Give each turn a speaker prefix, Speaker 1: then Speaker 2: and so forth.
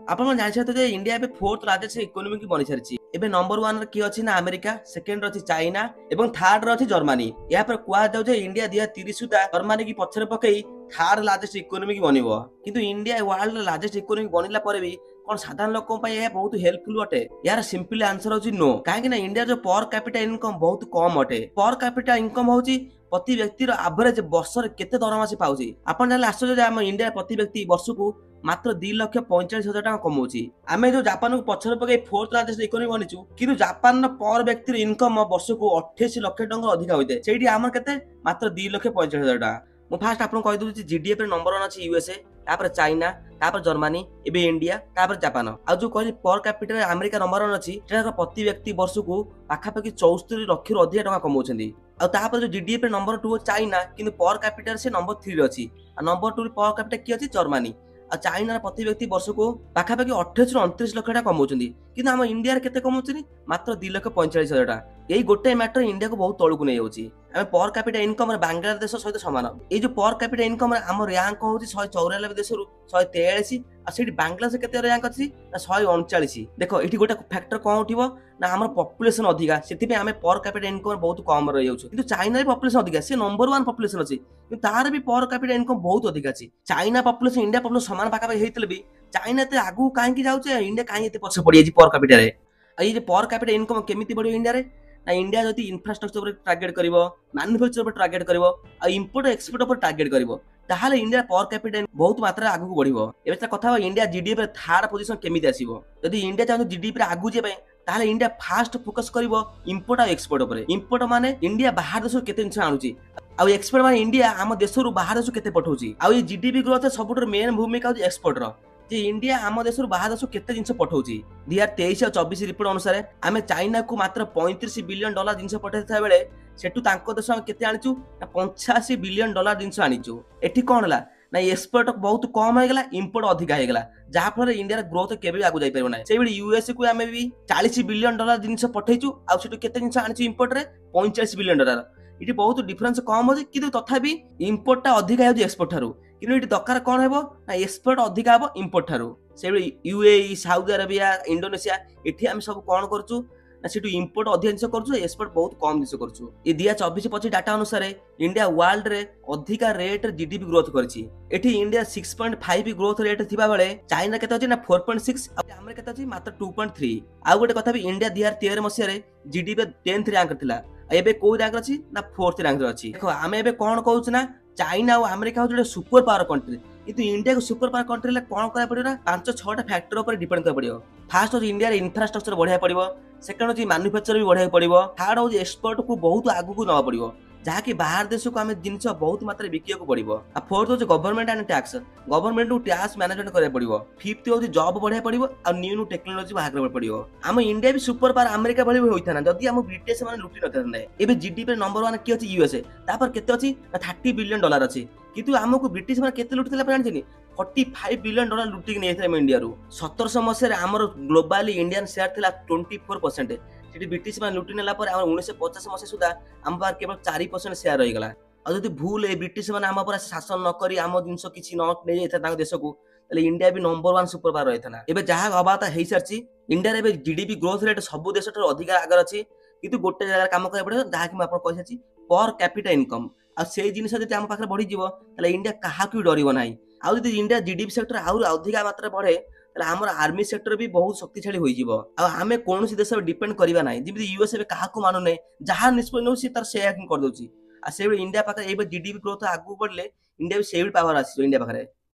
Speaker 1: आपण जानिछते जे इंडिया एबे fourth largest economy की बनि सारिछि। एबे नंबर 1 रे की अछि ना अमेरिका, सेकंड रे अछि चाइना एवं थर्ड रे अछि जर्मनी। या पर कुआ जाउ जे इंडिया 2030 सुदा जर्मनी की पछरे पकई थर्ड लार्जेस्ट इकोनॉमी की बनिबो। किंतु इंडिया वर्ल्ड लार्जेस्ट इकोनॉमी बनिला पर भी कौन साधारण लोकों पर यह बहुत हेल्पफुल अटे? यार सिंपली आंसर होची नो। काहे ना इंडिया जो पर कैपिटा इनकम बहुत कम अटे। पर कैपिटा इनकम होची प्रति व्यक्ति रो एवरेज वर्ष रे केते दरमा से पाउची। आपण जाले आश्चर्य जे हम इंडिया प्रति व्यक्ति वर्ष को मात्र 2,45,000 टका कमाउची। आमे जो जापान को पछरे पकई फोर्थ लार्जेस्ट इकोनॉमी बनिचु किंतु जापान रो पर व्यक्ति इनकम वर्ष को 28 लाख टका अधिक होइते। सेठी हमर केते मात्र 2,45,000 टका। मु फास्ट आपन कहि दउची जीडीपी रे नंबर 1 अछि यूएसए, तापर चाइना, तापर जर्मनी, एबे इंडिया, तापर जापान। आ जो कहली पर कैपिटा रे अमेरिका नंबर 1 अछि, सेटा प्रति व्यक्ति वर्ष को पाखापाखि 74 लाख रु अधिक टका कमाउछन्ती। आ तापर जो जीडीपी रे नंबर 2 चाइना किंतु पर कैपिटा से नंबर 3 रे अछि। आ नंबर 2 रे पर कैपिटा की अछि जर्मनी। आ चाइना प्रति व्यक्ति वर्ष को पाखापाखि 28 रु 29 लाख टका कमाउछन्ती। किंतु हम इंडिया रे केते कमाउछन्ती मात्र 2,45,000 टका। यही गोटे मैटर इंडिया को बहुत तळु को नै जाउची। आमे पर कैपिटा इनकम रे बांग्लादेश सहित समान। ए जो पर कैपिटा इनकम रे हम रैंक होउची 194 देश रु 143 आ सेठी बांग्लादेश केते रैंक अछि ना 139। देखो एठी गोटे फैक्टर कोन उठिबो ना हमर पॉपुलेशन अधिका सेति पे आमे पर कैपिटा इनकम बहुत कम रहि जाउछु। किंतु चाइना रे पॉपुलेशन अधिका से नंबर 1 पॉपुलेशन अछि किंतु तार भी पर कैपिटा इनकम बहुत अधिका अछि। चाइना पॉपुलेशन इंडिया पॉपुलेशन समान पाका हेइतले भी चाइना ते आगु काहे की जाउचे इंडिया काहे एते पछ पड़ी अछि पर कैपिटा रे। आ ये पर कैपिटा इनकम केमिति बढ़ियो इंडिया रे ना इंडिया जति इंफ्रास्ट्रक्चर पर टारगेट करिवो, मैन्युफैक्चर पर टारगेट करिवो आ इंपोर्ट एक्सपोर्ट पर टारगेट करिवो ताहाले इंडिया पर कैपिटा बहुत मात्रा आगु बढ़िवो। एबे कथा इंडिया जीडीपी रे थर्ड पोजीशन केमिति आसीबो। यदि इंडिया चाहे जीडीपी रे आगु जेबे ताहाले इंडिया फास्ट फोकस करिवो इंपोर्ट आ एक्सपोर्ट पर। इंपोर्ट माने इंडिया बाहर देश केते जिंस आनुची आ एक्सपोर्ट माने इंडिया आम देश रु बाहर देश केते पठौची। आ ये जीडीपी ग्रोथ सबुटर मेन भूमिका होची एक्सपोर्ट रो जे इंडिया आम देश रु बाहर देश केते जिंस पठौची। 2023 और 24 रिपोर्ट अनुसार आमे चाइना को मात्र 35 बिलियन डॉलर जिंस पठैथा बेले सेटु तांको देश केते आनिचु ना 85 बिलियन डॉलर जिंस आनिचु। एठी कोन हला ना एक्सपोर्ट बहुत कम हो गला, इंपोर्ट अधिक हो गला, जहा फल इंडिया रे ग्रोथ केबे आगु जाई परबो नै। सेबडी यूएसए को आमे भी 40 बिलियन डॉलर जिंस पठैचु आ सेटु केते जिंस आनिचु इंपोर्ट रे 45 बिलियन डॉलर। इटी बहुत डिफरेंस कम होची किंतु तथापि इंपोर्ट टा अधिक आयो एक्सपोर्ट थारु। किंतु इटी दरकार कोन हेबो ना एक्सपोर्ट अधिक आबो इंपोर्ट थारु। सेबडी यूएई, सऊदी अरेबिया, इंडोनेशिया एठी हम सब कोन करचु ना सेटु इंपोर्ट अधिकांश करचु, एक्सपोर्ट बहुत कम दिस करचु। ए 2024-25 डाटा अनुसार इंडिया वर्ल्ड रे अधिका रेट जीडीपी ग्रोथ करछि। एठी इंडिया 6.5 ग्रोथ रेट थिबा बेले चाइना केते अछि ना 4.6 आ अमेरिका केते अछि मात्र 2.3। आ गोटे कथा भी इंडिया 2013 मसिया रे जीडीपी 10th रैंक थिला, एबे को रैंक अछि ना 4th रैंक रे अछि। देखो आमे एबे कोन कहउछ ना चाइना और अमेरिका हो जोटे सुपर पावर कंट्री किंतु इंडिया को सुपर पावर कंट्री ले कोन करा पड़ियो ना 5-6 टा फैक्टर ऊपर डिपेंड कर पड़ियो। फर्स्ट हो इंडिया रे इंफ्रास्ट्रक्चर बढ़िया पड़ियो, सेकंड हो मैन्युफैक्चर भी बढ़िया पड़ियो, थर्ड हो एक्सपोर्ट को बहुत आगु को नवा पड़ियो जहा कि बाहर देश को हमें जिंस बहुत मात्रा बिकिया को पड़ियो। आ फोर्थ हो गवर्नमेंट एंड टैक्स, गवर्नमेंट को टैक्स मैनेजमेंट करे पड़ियो। फिफ्थ हो जॉब बढ़िया पड़ियो आ न्यू न्यू टेक्नोलॉजी बाहर करे पड़ियो। हम इंडिया भी सुपर पावर अमेरिका भली होइथा ना जदी हम ब्रिटिश माने लुटी नथाने। एबे जीडीपी नंबर 1 की अछि यूएसए, तापर केते अछि 30 बिलियन डॉलर अछि किंतु हमको ब्रिटिश माने केते लुटितला जानि छिनि 45 बिलियन डॉलर लुटी नै एथरे इंडिया रु। 1700 मसिया रे हमर ग्लोबली इंडियन शेयर थिला 24%। सेठी ब्रिटिश माने लुटी नेला पर हमर 1950 मसिया सुदा हम पार केवल 4% शेयर रहि गला। आ जदी भूल ए ब्रिटिश माने हम पर शासन न करी हम जिंस किछि न नै एथा तांग देश को तले इंडिया भी नंबर 1 सुपर पावर रहथना। एबे जहा हबाता हेइ सरची इंडिया रे एबे जीडीपी ग्रोथ रेट सब देश ठार अधिक आगर अछि किंतु गोटे जगह काम करे पड़े जहा कि म आपन कहि सची पर कैपिटा इनकम। आ से जिनिस जदी हम पाखरे बढ़ी जीवो तले इंडिया काहा कि डरिबो नाही। आ जदी इंडिया जीडीपी सेक्टर आउर अधिक मात्रा बढ़े तले हमर आर्मी सेक्टर भी बहुत शक्तिशाली होई जीवो। आ हमें कोनोसी देश पे डिपेंड करिवा नाही जेबि यूएसए पे काहा को मानु नै जहा निष्पन्न होसी तार शेयर कर दोची। आ से इंडिया पाखरे एबे जीडीपी ग्रोथ आगु बढ़ले इंडिया भी सेबि पावर आसी इंडिया पाखरे।